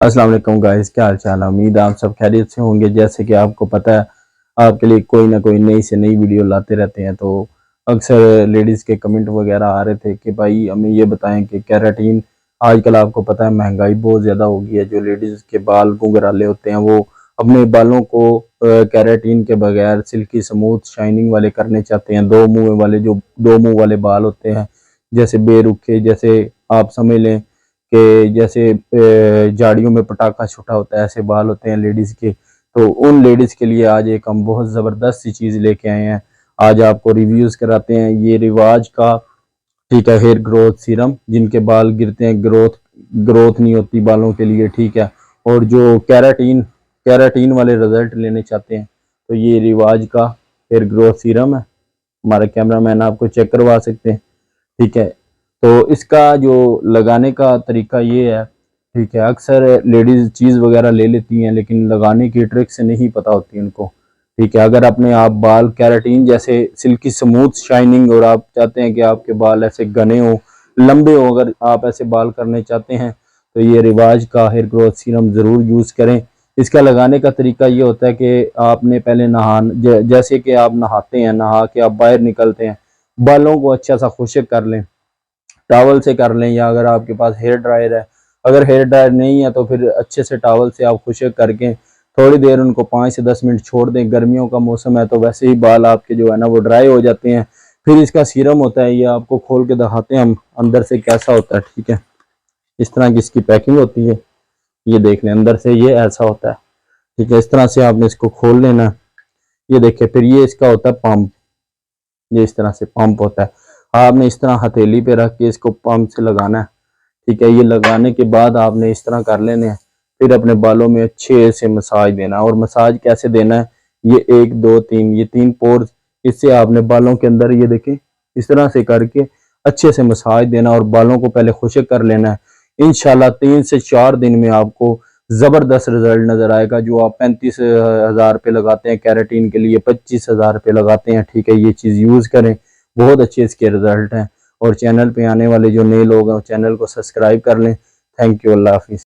अस्सलाम वालेकुम गाइस, क्या हाल चाल है। उम्मीद है आप सब खैरियत से होंगे। जैसे कि आपको पता है, आपके लिए कोई ना कोई नई से नई वीडियो लाते रहते हैं। तो अक्सर लेडीज़ के कमेंट वगैरह आ रहे थे कि भाई हमें ये बताएं कि केराटिन, आजकल आपको पता है महंगाई बहुत ज़्यादा हो गई है। जो लेडीज़ के बाल घुंघराले होते हैं वो अपने बालों को केराटिन के बगैर सिल्की स्मूथ शाइनिंग वाले करने चाहते हैं। दो मुंह वाले बाल होते हैं, जैसे बेरुखे, जैसे आप समझ लें कि जैसे झाड़ियों में पटाखा छूटा होता है, ऐसे बाल होते हैं लेडीज़ के। तो उन लेडीज़ के लिए आज एक हम बहुत ज़बरदस्त सी चीज़ लेके आए हैं। आज आपको रिव्यूज़ कराते हैं ये रिवाज का, ठीक है, हेयर ग्रोथ सीरम। जिनके बाल गिरते हैं, ग्रोथ नहीं होती बालों के लिए, ठीक है, और जो कैराटीन कैराटीन वाले रिजल्ट लेने चाहते हैं, तो ये रिवाज का हेयर ग्रोथ सीरम है। हमारे कैमरामैन आपको चेक करवा सकते हैं, ठीक है। तो इसका जो लगाने का तरीका ये है, ठीक है। अक्सर लेडीज़ चीज़ वगैरह ले लेती हैं लेकिन लगाने की ट्रिक से नहीं पता होती उनको, ठीक है। अगर अपने आप बाल कैराटीन जैसे सिल्की स्मूथ शाइनिंग, और आप चाहते हैं कि आपके बाल ऐसे घने हो, लंबे हो, अगर आप ऐसे बाल करने चाहते हैं तो ये रिवाज का हेयर ग्रोथ सीरम ज़रूर यूज़ करें। इसका लगाने का तरीका ये होता है कि आपने पहले जैसे कि आप नहाते हैं, नहा के आप बाहर निकलते हैं, बालों को अच्छा सा खुश्क कर लें, टॉवल से कर लें, या अगर आपके पास हेयर ड्रायर है, अगर हेयर ड्रायर नहीं है तो फिर अच्छे से टॉवल से आप खुश्क करके थोड़ी देर उनको 5 से 10 मिनट छोड़ दें। गर्मियों का मौसम है तो वैसे ही बाल आपके जो है ना वो ड्राई हो जाते हैं। फिर इसका सीरम होता है, ये आपको खोल के दिखाते हैं हम अंदर से कैसा होता है, ठीक है। इस तरह की इसकी पैकिंग होती है, ये देख लें अंदर से ये ऐसा होता है, ठीक है। इस तरह से आपने इसको खोल लेना है, ये देखिए। फिर ये इसका होता है पंप, ये इस तरह से पंप होता है। आपने इस तरह हथेली पे रख के इसको पंप से लगाना है, ठीक है। ये लगाने के बाद आपने इस तरह कर लेने हैं, फिर अपने बालों में अच्छे से मसाज देना है। और मसाज कैसे देना है, ये 1 2 3, ये 3 पोर्स, इससे आपने बालों के अंदर ये देखें इस तरह से करके अच्छे से मसाज देना और बालों को पहले खुश्क कर लेना है। इंशाल्लाह 3 से 4 दिन में आपको ज़बरदस्त रिजल्ट नज़र आएगा। जो आप 35,000 पे लगाते हैं कैरेटीन के लिए, 25,000 पे लगाते हैं, ठीक है। ये चीज़ यूज़ करें, बहुत अच्छे इसके रिजल्ट हैं। और चैनल पे आने वाले जो नए लोग हैं चैनल को सब्सक्राइब कर लें। थैंक यू, अल्लाह हाफिज़।